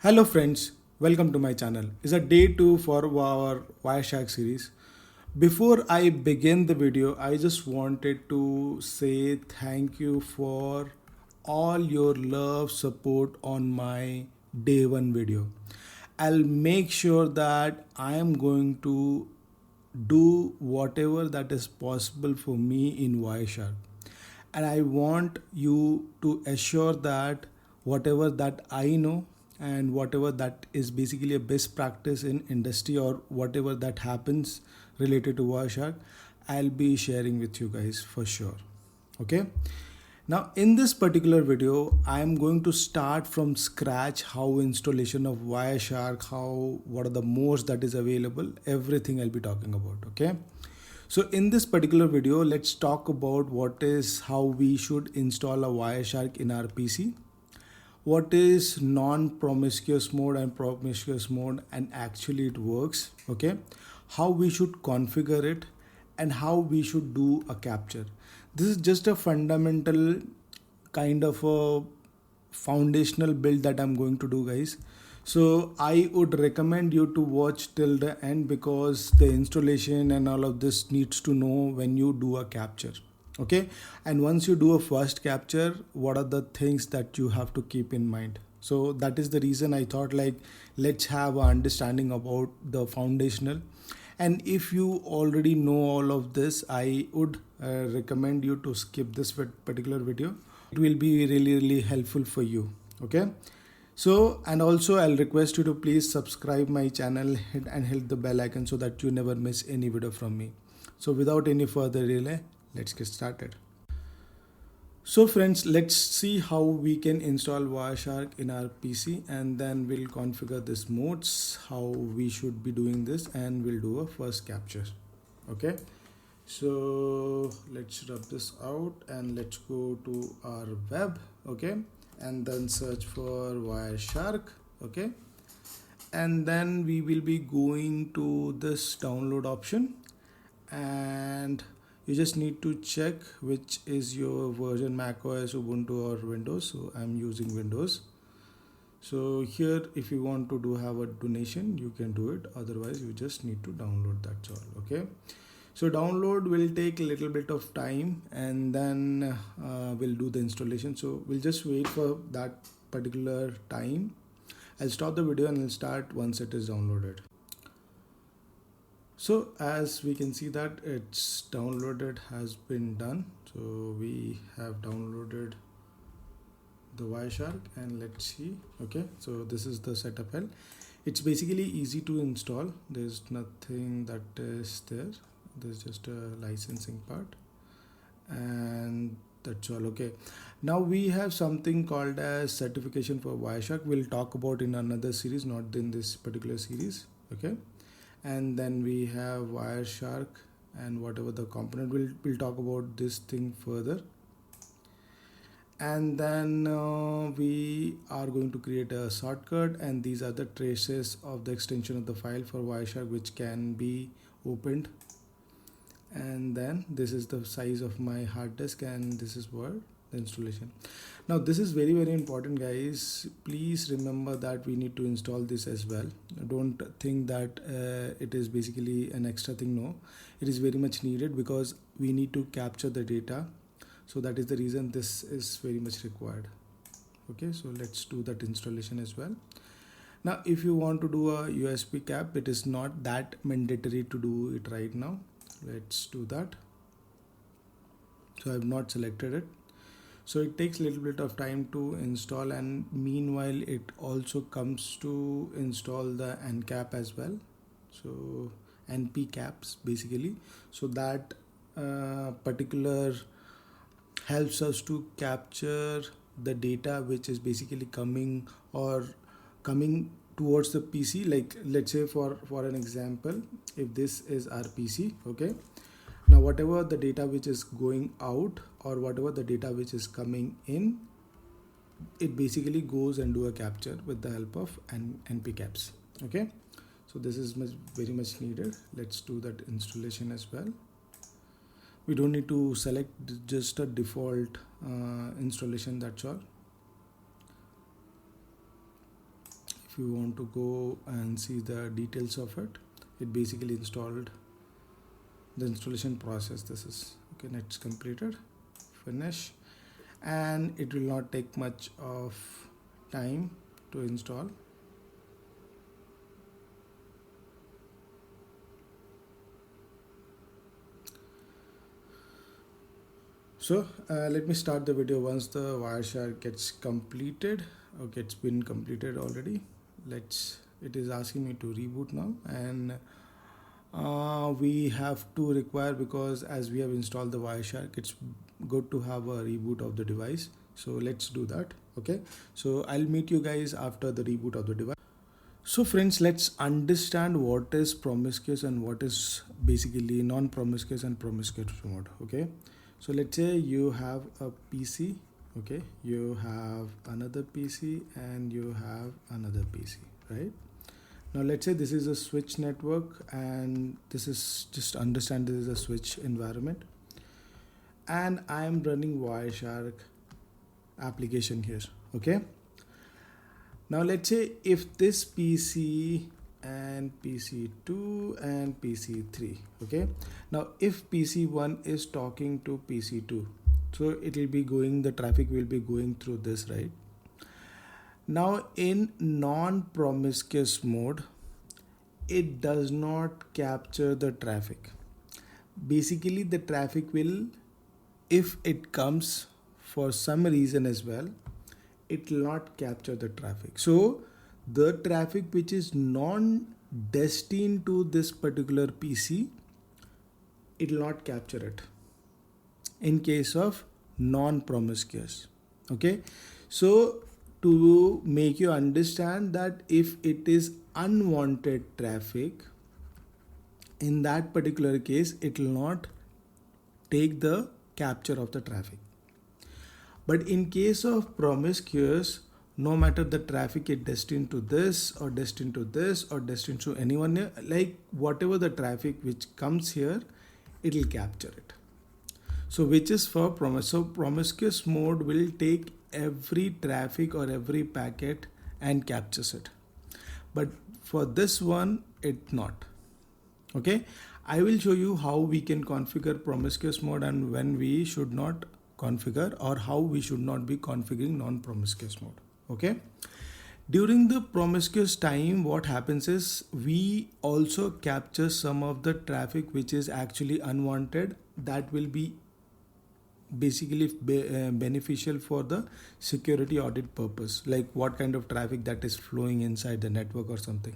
Hello friends, welcome to my channel. It's a day 2 for our Wireshark series. Before I begin the video, I just wanted to say thank you for all your love support on my day 1 video. I'll make sure that I am going to do whatever that is possible for me in Wireshark. And I want you to assure that whatever that I know and whatever that is basically a best practice in industry or whatever that happens related to Wireshark, I'll be sharing with you guys for sure. Okay. Now in this particular video, I am going to start from scratch how installation of Wireshark, what are the modes that is available, everything I'll be talking about. Okay. So in this particular video, let's talk about how we should install a Wireshark in our PC. What is non-promiscuous mode and promiscuous mode and actually it works. Okay. How we should configure it and how we should do a capture. This is just a fundamental kind of a foundational build that I'm going to do, guys. So I would recommend you to watch till the end because the installation and all of this needs to know when you do a capture. Okay. And once you do a first capture, what are the things that you have to keep in mind? So that is the reason I thought let's have an understanding about the foundational. And if you already know all of this, I would recommend you to skip this particular video. It will be really helpful for you. Okay. So, and also I'll request you to please subscribe my channel and hit the bell icon so that you never miss any video from me. So without any further delay, let's get started. So friends, let's see how we can install Wireshark in our PC and then we'll configure this modes, how we should be doing this, and we'll do a first capture. Okay. So let's rub this out and let's go to our web. Okay. And then search for Wireshark. Okay. And then we will be going to this download option and you just need to check which is your version, Mac OS, Ubuntu or Windows. So I'm using Windows. So here if you want to have a donation, you can do it. Otherwise you just need to download, that's all. Okay. So download will take a little bit of time and then we'll do the installation. So we'll just wait for that particular time. I'll stop the video and I'll start once it is downloaded. So as we can see that it's downloaded has been done. So we have downloaded the Wireshark and let's see. Okay, so this is the setup file. It's basically easy to install. There's nothing that is there. There's just a licensing part and that's all. Okay, now we have something called as certification for Wireshark. We'll talk about in another series, not in this particular series. Okay. And then we have Wireshark and whatever the component, we'll talk about this thing further. And then we are going to create a shortcut and these are the traces of the extension of the file for Wireshark which can be opened. And then this is the size of my hard disk and this is what the installation. Now this is very important, guys. Please remember that we need to install this as well. Don't think that it is basically an extra thing. No, it is very much needed because we need to capture the data. So that is the reason this is very much required. Okay, so let's do that installation as well. Now if you want to do a USB cap, it is not that mandatory to do it right now. Let's do that. So I have not selected it. So it takes a little bit of time to install and meanwhile it also comes to install the NCAP as well. So NP caps basically. So that particular helps us to capture the data which is basically coming towards the PC. Like let's say for an example, if this is our PC. Okay. Now whatever the data which is going out or whatever the data which is coming in, it basically goes and do a capture with the help of NP caps. Okay. So this is very much needed. Let's do that installation as well. We don't need to select just a default installation, that's all. if you want to go and see the details of it, it basically installed the installation process. This is okay, it's completed, finish, and it will not take much of time to install. So let me start the video once the Wireshark gets completed. Okay, it's been completed already. It is asking me to reboot now, and we have to require, because as we have installed the Wireshark, it's good to have a reboot of the device. So let's do that. Okay, so I'll meet you guys after the reboot of the device. So friends, let's understand what is promiscuous and what is basically non-promiscuous and promiscuous mode. Okay, so let's say you have a PC, okay, you have another PC and you have another PC, right? Now let's say this is a switch network, and this is, just understand, this is a switch environment, and I am running Wireshark application here. Okay, now let's say if this PC and PC2 and PC3, okay, now if PC1 is talking to PC2, so it will be going, the traffic will be going through this, right? Now in non-promiscuous mode, it does not capture the traffic. Basically the traffic will, if it comes for some reason as well, it will not capture the traffic. So the traffic which is non-destined to this particular PC, it will not capture it in case of non-promiscuous. Okay, so to make you understand that if it is unwanted traffic, in that particular case it will not take the capture of the traffic. But in case of promiscuous, no matter the traffic is destined to this or destined to this or destined to anyone, like whatever the traffic which comes here, it will capture it. So which is for promiscuous mode will take every traffic or every packet and captures it. But for this one, it not. Okay, I will show you how we can configure promiscuous mode and when we should not configure, or how we should not be configuring non-promiscuous mode. Okay, during the promiscuous time, what happens is we also capture some of the traffic which is actually unwanted, that will be basically beneficial for the security audit purpose, like what kind of traffic that is flowing inside the network or something,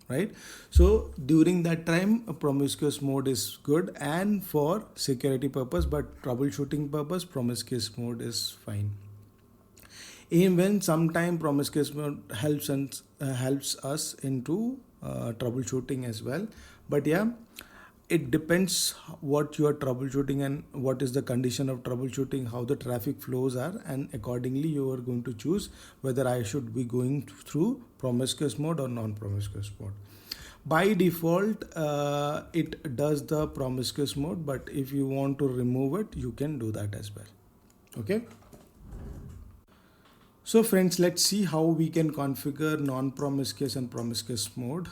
right? So during that time, a promiscuous mode is good, and for security purpose, but troubleshooting purpose, promiscuous mode is fine. Even when sometime promiscuous mode helps us into troubleshooting as well. But yeah, it depends what you are troubleshooting and what is the condition of troubleshooting, how the traffic flows are, and accordingly you are going to choose whether I should be going through promiscuous mode or non-promiscuous mode. By default, it does the promiscuous mode, but if you want to remove it, you can do that as well. Okay. So friends, let's see how we can configure non-promiscuous and promiscuous mode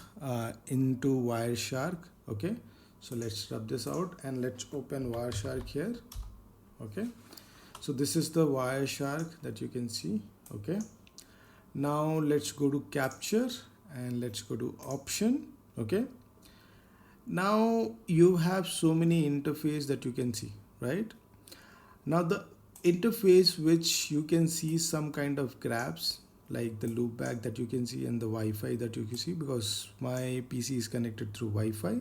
into Wireshark. Okay. So let's rub this out and let's open Wireshark here. Okay, so this is the Wireshark that you can see. Okay, now let's go to capture and let's go to option. Okay, now you have so many interface that you can see, right? Now the interface which you can see some kind of grabs, like the loopback that you can see and the Wi-Fi that you can see, because my PC is connected through Wi-Fi.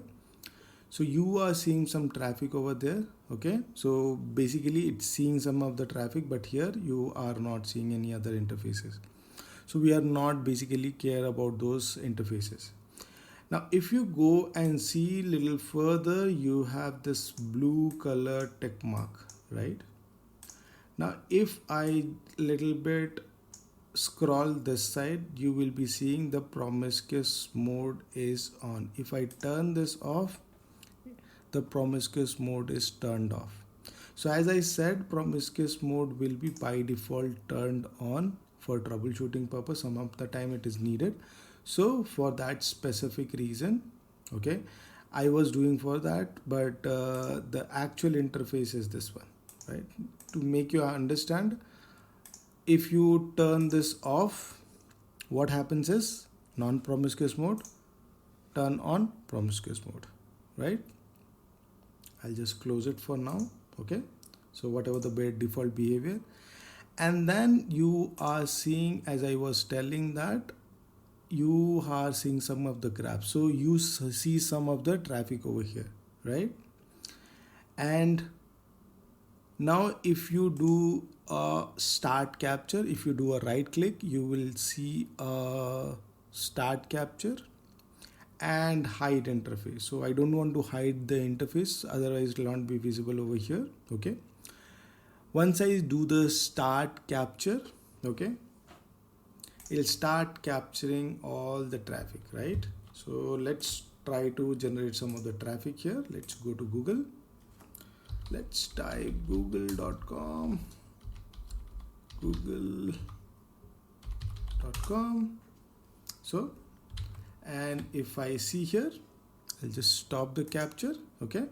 So you are seeing some traffic over there. Okay, so basically it's seeing some of the traffic, but here you are not seeing any other interfaces. So we are not basically care about those interfaces. Now if you go and see little further, you have this blue color tick mark, right? Now if I little bit scroll this side, you will be seeing the promiscuous mode is on. If I turn this off, the promiscuous mode is turned off. So as I said, promiscuous mode will be by default turned on for troubleshooting purpose. Some of the time it is needed. So for that specific reason, okay, I was doing for that, but the actual interface is this one, right? To make you understand, if you turn this off, what happens is non-promiscuous mode, turn on promiscuous mode, right? I'll just close it for now. Okay, so whatever the default behavior, and then you are seeing, as I was telling, that you are seeing some of the graphs. So you see some of the traffic over here, right? And now if you do a start capture, if you do a right click, you will see a start capture and hide interface. So I don't want to hide the interface, otherwise it will not be visible over here. Okay, once I do the start capture, okay, it'll start capturing all the traffic, right? So let's try to generate some of the traffic here. Let's go to Google. Let's type google.com, google.com. So, and if I see here, I'll just stop the capture, okay?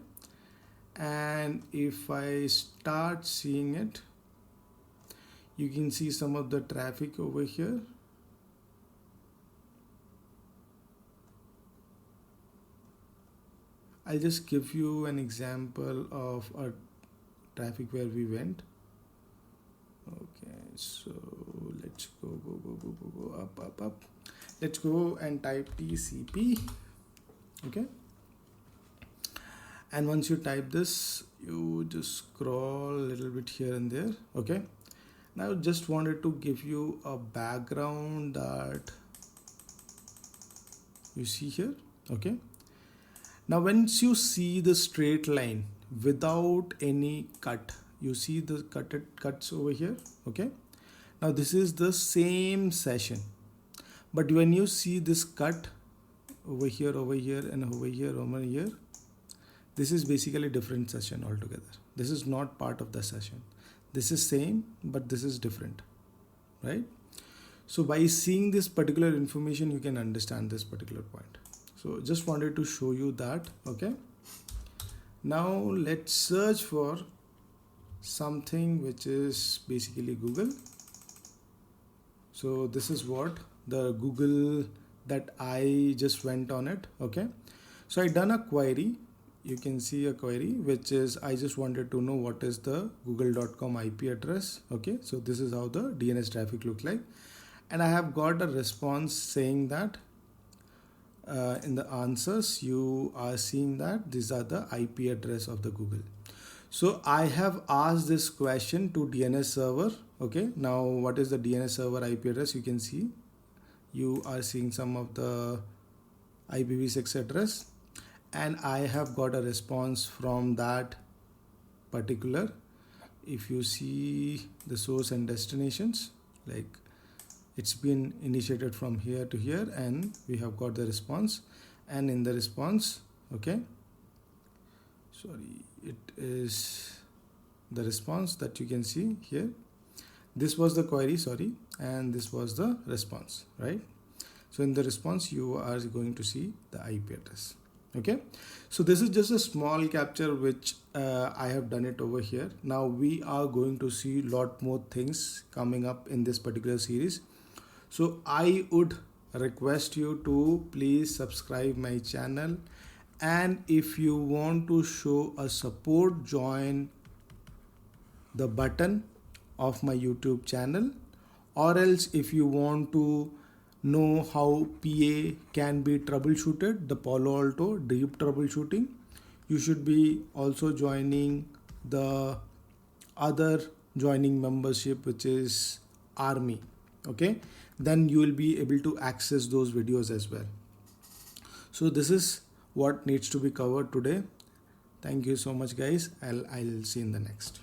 And if I start seeing it, you can see some of the traffic over here. I'll just give you an example of a traffic where we went. Okay, so let's go up. Let's go and type TCP. Okay, and once you type this, you just scroll a little bit here and there. Okay, now just wanted to give you a background that you see here. Okay, now once you see the straight line without any cut, you see the cuts over here. Okay, now this is the same session, but when you see this cut over here and over here, this is basically different session altogether. This is not part of the session. This is same, but this is different, right? So by seeing this particular information, you can understand this particular point. So just wanted to show you that. Okay, now let's search for something which is basically Google. So this is what the Google that I just went on it. Okay, so I done a query. You can see a query which is, I just wanted to know what is the google.com IP address. Okay, so this is how the DNS traffic look like, and I have got a response saying that in the answers you are seeing that these are the IP address of the Google. So I have asked this question to DNS server. Okay, now what is the DNS server IP address? You can see, you are seeing some of the IPv6 address, and I have got a response from that particular. If you see the source and destinations, like it's been initiated from here to here, and we have got the response. And in the response, okay, sorry, it is the response that you can see here. This was the query, sorry, and this was the response, right? So in the response, you are going to see the IP address. Okay, so this is just a small capture which I have done it over here. Now we are going to see lot more things coming up in this particular series. So I would request you to please subscribe my channel, and if you want to show a support, join the button of my YouTube channel, or else if you want to know how PA can be troubleshooted, the Palo Alto deep troubleshooting, you should be also joining the other joining membership, which is Army. Okay, then you will be able to access those videos as well. So this is what needs to be covered today. Thank you so much guys. I'll see you in the next.